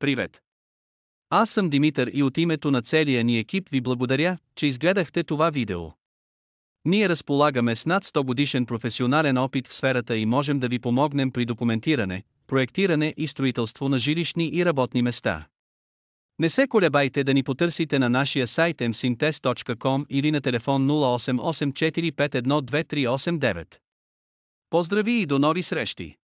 Привет! Аз съм Димитър и от името на целия ни екип ви благодаря, че изгледахте това видео. Ние разполагаме с над 100 годишен професионален опит в сферата и можем да ви помогнем при документиране, проектиране и строителство на жилищни и работни места. Не се колебайте да ни потърсите на нашия сайт msintest.com или на телефон 0884512389. Поздрави и до нови срещи!